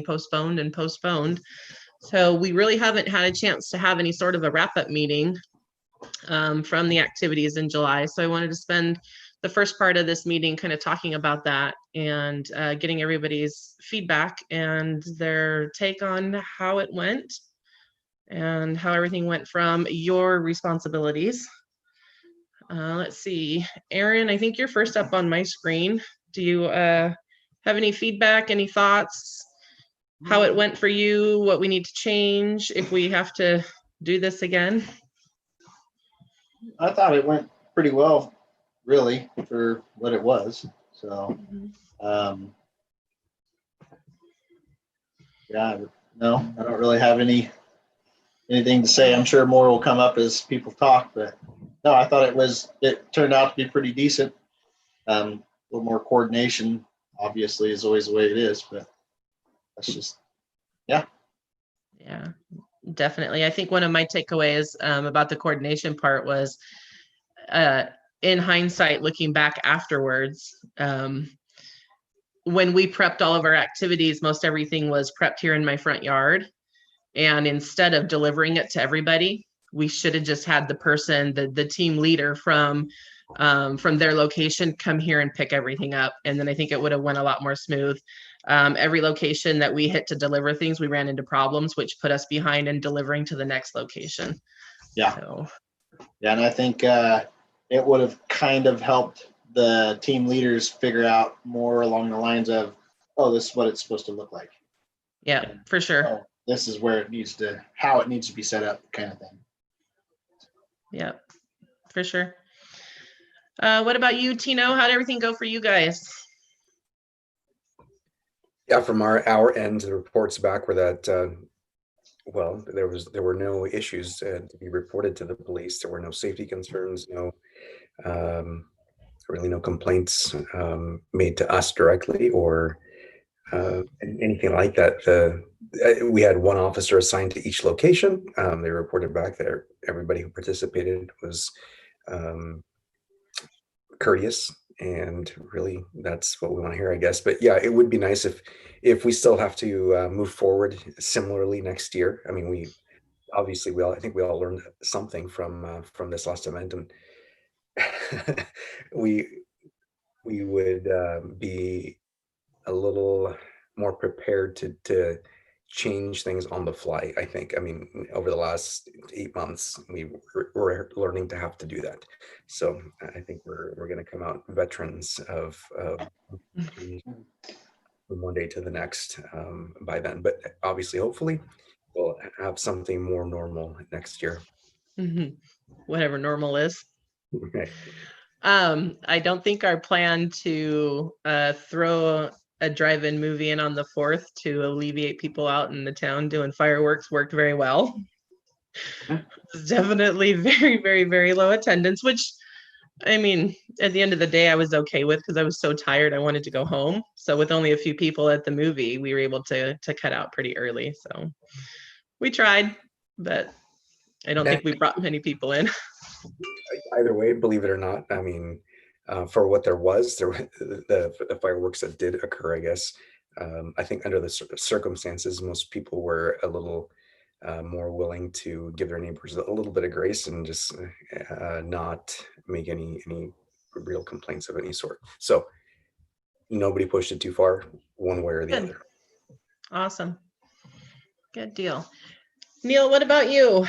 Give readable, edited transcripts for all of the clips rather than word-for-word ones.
postponed and postponed. So we really haven't had a chance to have any sort of a wrap-up meeting from the activities in July. So I wanted to spend the first part of this meeting kind of talking about that and getting everybody's feedback and their take on how it went and how everything went from your responsibilities. Let's see, Aaron, I think you're first up on my screen. Do you have any feedback, any thoughts, how it went for you, what we need to change, if we have to do this again? I thought it went pretty well, really, for what it was. So, yeah, no, I don't really have anything to say. I'm sure more will come up as people talk, but no, I thought it turned out to be pretty decent. A little more coordination, obviously, is always the way it is, but that's just, yeah. Yeah, definitely. I think one of my takeaways about the coordination part was in hindsight, looking back afterwards, when we prepped all of our activities, most everything was prepped here in my front yard. And instead of delivering it to everybody, we should have just had the person, the team leader from their location come here and pick everything up. And then I think it would have went a lot more smooth. Every location that we hit to deliver things, we ran into problems, which put us behind in delivering to the next location. Yeah. So. Yeah, and I think it would have kind of helped the team leaders figure out more along the lines of, oh, this is what it's supposed to look like. Yeah, and, for sure. Oh, this is where how it needs to be set up, kind of thing. Yeah, for sure. What about you, Tino? How did everything go for you guys? Yeah, from our end, the reports back were that, well, there were no issues to be reported to the police. There were no safety concerns, really no complaints made to us directly or anything like that. We had one officer assigned to each location. They reported back that everybody who participated was courteous, and really that's what we want to hear, I guess. But yeah, it would be nice if we still have to move forward similarly next year. I mean, I think we all learned something from this last event, and we would be a little more prepared to change things on the fly. I think, I mean, over the last 8 months, we're learning to have to do that. So I think we're going to come out veterans of from one day to the next by then. But obviously, hopefully, we'll have something more normal next year. Mm-hmm. Whatever normal is. Okay. I don't think our plan to throw a drive-in movie in on the 4th to alleviate people out in the town doing fireworks worked very well. It's definitely very, very, very low attendance, which, I mean, at the end of the day, I was okay with because I was so tired. I wanted to go home. So with only a few people at the movie, we were able to cut out pretty early. So we tried, but I don't think we brought many people in. Either way, believe it or not, I mean, for what the fireworks that did occur, I guess, I think under the circumstances, most people were a little more willing to give their neighbors a little bit of grace and just not make any real complaints of any sort. So nobody pushed it too far one way or the other. Awesome. Good deal. Neil, what about you?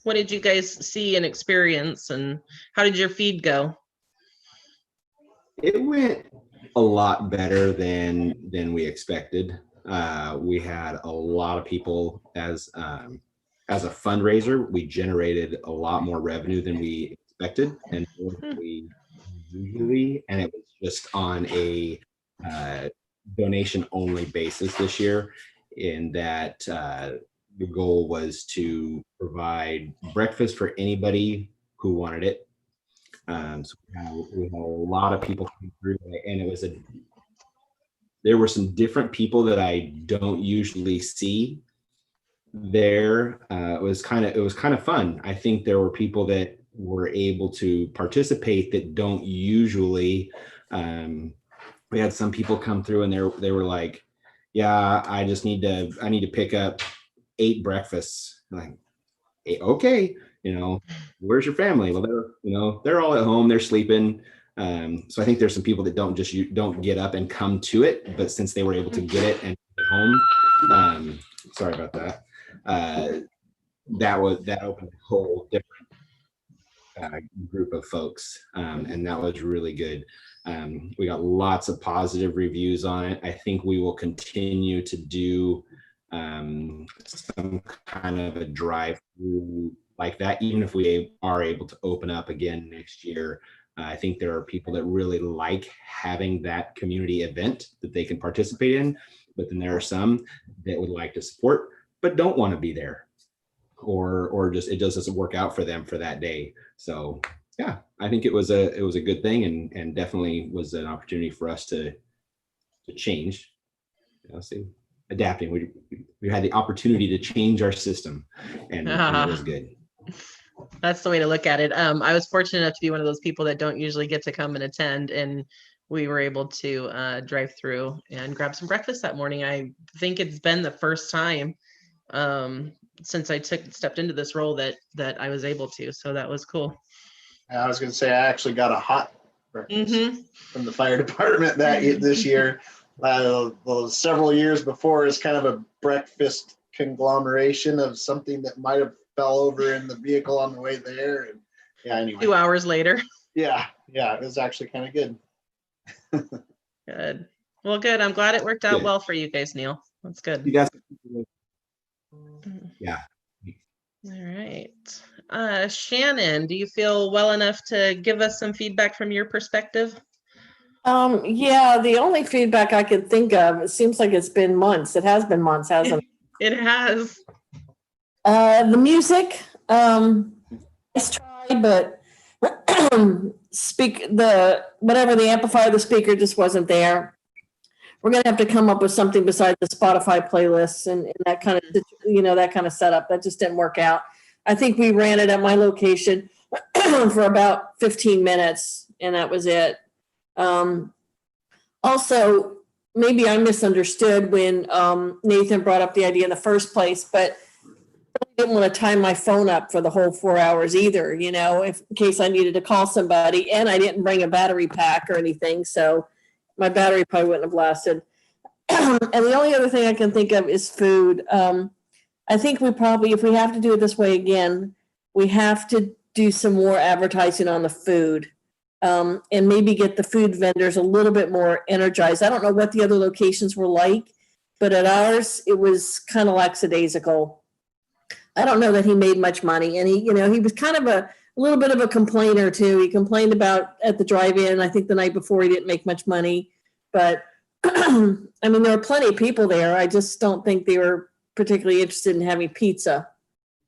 What did you guys see and experience, and how did your feed go? It went a lot better than we expected. We had a lot of people as a fundraiser. We generated a lot more revenue than we expected, and we usually, and it was just on a donation only basis this year. In that the goal was to provide breakfast for anybody who wanted it. So we had a lot of people come through, and there were some different people that I don't usually see there. It was kind of fun. I think there were people that were able to participate that don't usually. We had some people come through, and they were like, yeah, I need to pick up 8 breakfasts. I'm like, okay, where's your family? Well, they're all at home, they're sleeping. So I think there's some people that don't get up and come to it, but since they were able to get it and get home, sorry about that. That opened a whole different group of folks, and that was really good. We got lots of positive reviews on it. I think we will continue to do some kind of a drive-through like that, even if we are able to open up again next year. I think there are people that really like having that community event that they can participate in, but then there are some that would like to support but don't want to be there, or just it just doesn't work out for them for that day. So yeah, I think it was a good thing, and definitely was an opportunity for us to change. See, adapting. We had the opportunity to change our system, and it was good. That's the way to look at it. I was fortunate enough to be one of those people that don't usually get to come and attend, and we were able to drive through and grab some breakfast that morning. I think it's been the first time since I stepped into this role that I was able to. So that was cool. I was going to say, I actually got a hot breakfast from the fire department this year. Those several years before is kind of a breakfast conglomeration of something that might have fell over in the vehicle on the way there. And yeah, anyway. 2 hours later. Yeah, it was actually kind of good. Good. Well, good. I'm glad it worked out well for you guys, Neil. That's good. You guys. Yeah. All right. Shannon, do you feel well enough to give us some feedback from your perspective? Yeah, the only feedback I could think of, it seems like it's been months. It has been months, hasn't it? It has. The music, nice try, but whatever the amplifier, the speaker just wasn't there. We're gonna have to come up with something besides the Spotify playlists and that kind of, that kind of setup. That just didn't work out. I think we ran it at my location for about 15 minutes, and that was it. Also, maybe I misunderstood when Nathan brought up the idea in the first place, but I didn't want to time my phone up for the whole 4 hours either, in case I needed to call somebody, and I didn't bring a battery pack or anything, so my battery probably wouldn't have lasted. And the only other thing I can think of is food. I think we probably, if we have to do it this way again, we have to do some more advertising on the food, and maybe get the food vendors a little bit more energized. I don't know what the other locations were like, but at ours, it was kind of lackadaisical. I don't know that he made much money, and he was kind of a little bit of a complainer too. He complained about at the drive-in, I think the night before, he didn't make much money, but I mean, there were plenty of people there. I just don't think they were particularly interested in having pizza.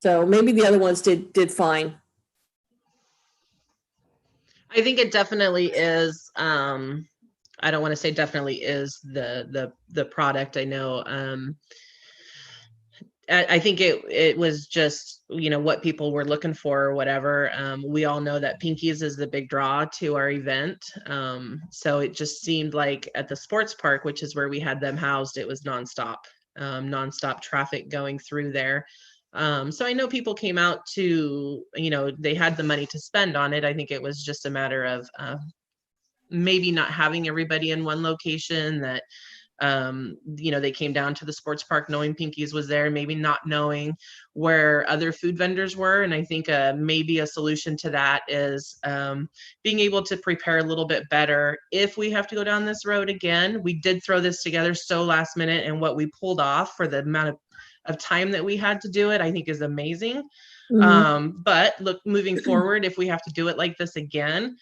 So maybe the other ones did fine. I think it definitely is. I don't want to say definitely is the product. I know. I think it was just, what people were looking for or whatever. We all know that Pinky's is the big draw to our event. So it just seemed like at the sports park, which is where we had them housed, it was nonstop traffic going through there. So I know people came out to, they had the money to spend on it. I think it was just a matter of maybe not having everybody in one location, that they came down to the sports park knowing Pinky's was there, maybe not knowing where other food vendors were. And I think maybe a solution to that is being able to prepare a little bit better if we have to go down this road again. We did throw this together so last minute, and what we pulled off for the amount of time that we had to do it, I think is amazing. But look, moving forward, if we have to do it like this again,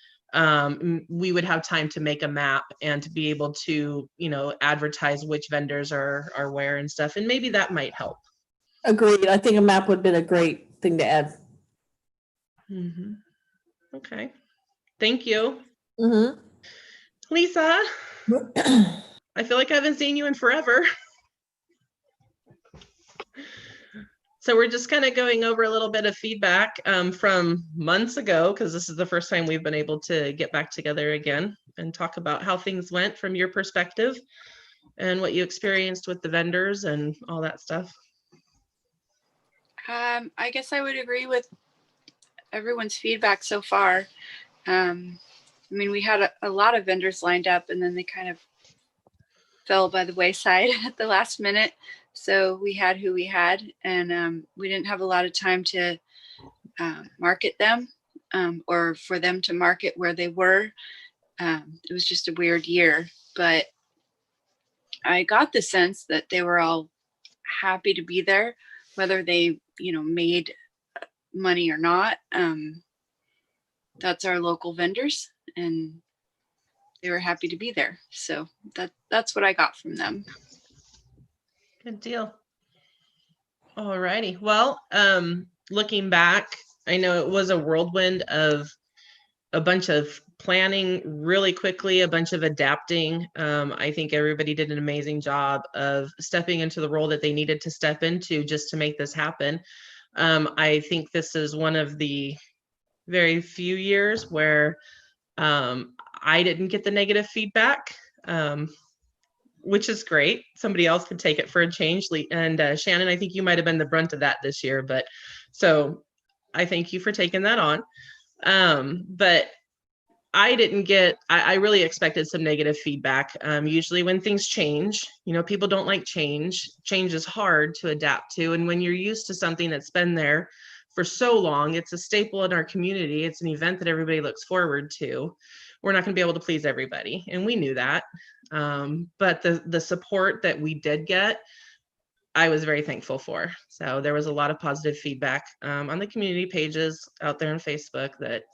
we would have time to make a map and to be able to, advertise which vendors are where and stuff. And maybe that might help. Agreed. I think a map would have been a great thing to add. Okay. Thank you. Mm-hmm. Lisa, I feel like I haven't seen you in forever. So we're just kind of going over a little bit of feedback from months ago, because this is the first time we've been able to get back together again and talk about how things went from your perspective. and what you experienced with the vendors and all that stuff. I guess I would agree with everyone's feedback so far. I mean, we had a lot of vendors lined up and then they kind of fell by the wayside at the last minute. So we had who we had, and we didn't have a lot of time to market them or for them to market where they were. It was just a weird year, but I got the sense that they were all happy to be there, whether they, made money or not. That's our local vendors, and they were happy to be there. So that's what I got from them. Good deal. All righty. Well, looking back, I know it was a whirlwind of a bunch of planning really quickly, a bunch of adapting. I think everybody did an amazing job of stepping into the role that they needed to step into just to make this happen. I think this is one of the very few years where I didn't get the negative feedback, which is great. Somebody else could take it for a change. And Shannon, I think you might have been the brunt of that this year, but so I thank you for taking that on. But I didn't get, I really expected some negative feedback. Usually when things change, people don't like change. Change is hard to adapt to. And when you're used to something that's been there for so long, it's a staple in our community. It's an event that everybody looks forward to. We're not going to be able to please everybody. And we knew that. But the support that we did get, I was very thankful for. So there was a lot of positive feedback on the community pages out there on Facebook that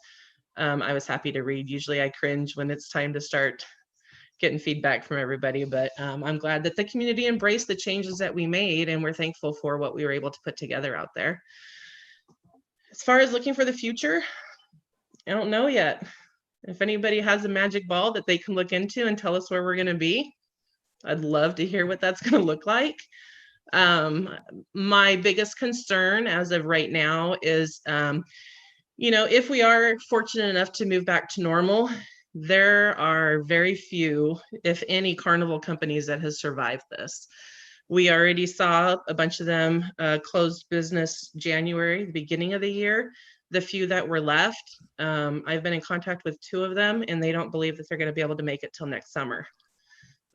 I was happy to read. Usually I cringe when it's time to start getting feedback from everybody, but I'm glad that the community embraced the changes that we made, and we're thankful for what we were able to put together out there. As far as looking for the future, I don't know yet. If anybody has a magic ball that they can look into and tell us where we're going to be, I'd love to hear what that's going to look like. My biggest concern as of right now is, if we are fortunate enough to move back to normal, there are very few, if any, carnival companies that has survived this. We already saw a bunch of them closed business January, the beginning of the year. The few that were left, I've been in contact with 2 of them, and they don't believe that they're going to be able to make it till next summer.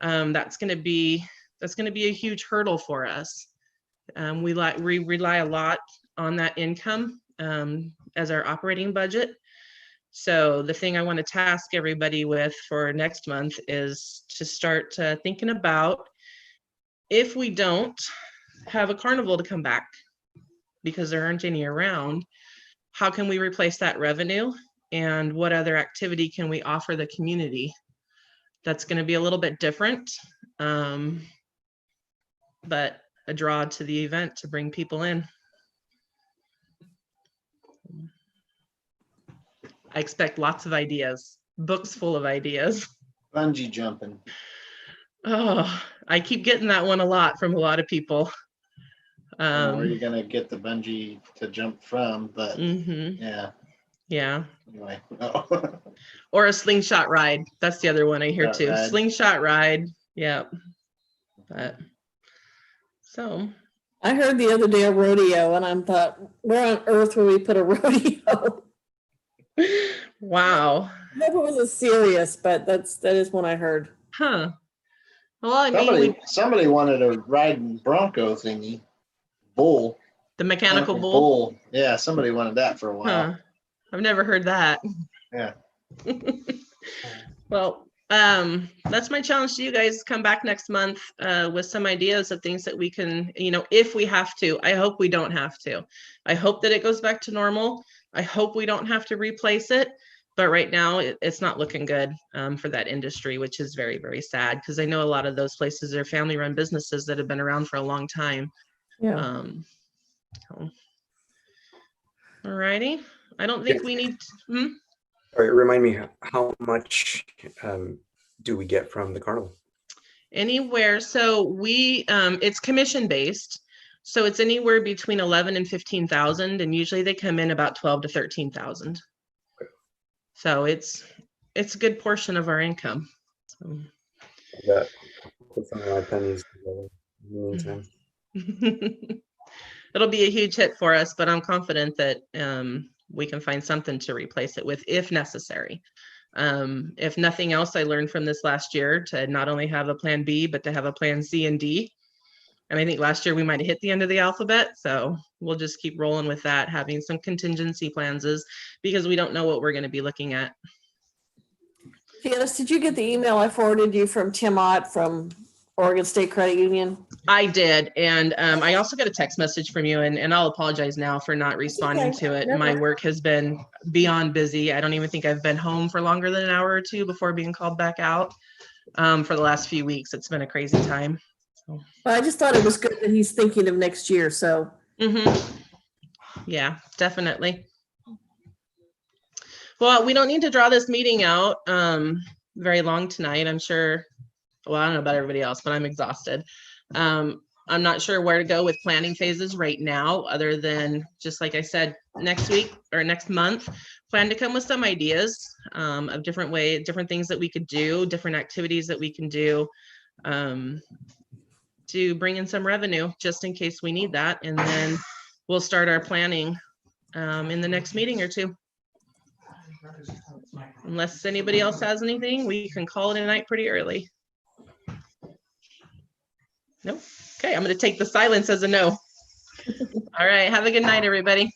That's going to be a huge hurdle for us. We rely a lot on that income as our operating budget. So the thing I want to task everybody with for next month is to start thinking about, if we don't have a carnival to come back because there aren't any around, how can we replace that revenue, and what other activity can we offer the community that's going to be a little bit different, but a draw to the event to bring people in. I expect lots of ideas, books full of ideas. Bungee jumping. Oh, I keep getting that one a lot from a lot of people. Where you're gonna get the bungee to jump from, but Yeah. Anyway. No. Or a slingshot ride. That's the other one I hear Slingshot too. ride. Slingshot ride. Yeah. But so I heard the other day a rodeo, and I thought, where on earth would we put a rodeo? wow. I hope it wasn't serious, but that is one I heard. Huh. Well, I mean, Somebody wanted a riding Bronco thingy. Bull. the mechanical bull. Bull. Yeah, somebody wanted that for a while. Huh. I've never heard that. Yeah. Well, that's my challenge to you guys. Come back next month with some ideas of things that we can, if we have to. I hope we don't have to. I hope that it goes back to normal. I hope we don't have to replace it. But right now, it's not looking good for that industry, which is very, very sad, because I know a lot of those places are family-run businesses that have been around for a long time. Yeah. All righty. I don't think we need. All right, remind me, how much do we get from the carnival? Anywhere. So we, it's commission based. So it's anywhere between 11 and 15,000, and usually they come in about 12 to 13,000. So it's a good portion of our income. So. That put some of my pennies together in the meantime. It'll be a huge hit for us, but I'm confident that we can find something to replace it with if necessary. If nothing else, I learned from this last year to not only have a plan B, but to have a plan C and D. And I think last year we might have hit the end of the alphabet. So we'll just keep rolling with that, having some contingency plans because we don't know what we're going to be looking at. Janice, did you get the email I forwarded you from Tim Ott from Oregon State Credit Union? I did. And I also got a text message from you, and I'll apologize now for not responding okay. to it. No My worries. work has been beyond busy. I don't even think I've been home for longer than an hour or two before being called back out for the last few weeks. It's been a crazy time. Well, I just thought it was good that he's thinking of next year, so. Yeah, definitely. Well, we don't need to draw this meeting out very long tonight. I'm sure, well, I don't know about everybody else, but I'm exhausted. I'm not sure where to go with planning phases right now, other than just like I said, next week or next month, plan to come with some ideas of different things that we could do, different activities that we can do to bring in some revenue just in case we need that. And then we'll start our planning in the next meeting or two. Unless anybody else has anything, we can call it a night pretty early. Nope. Okay, I'm going to take the silence as a no. All right, have a good night, everybody.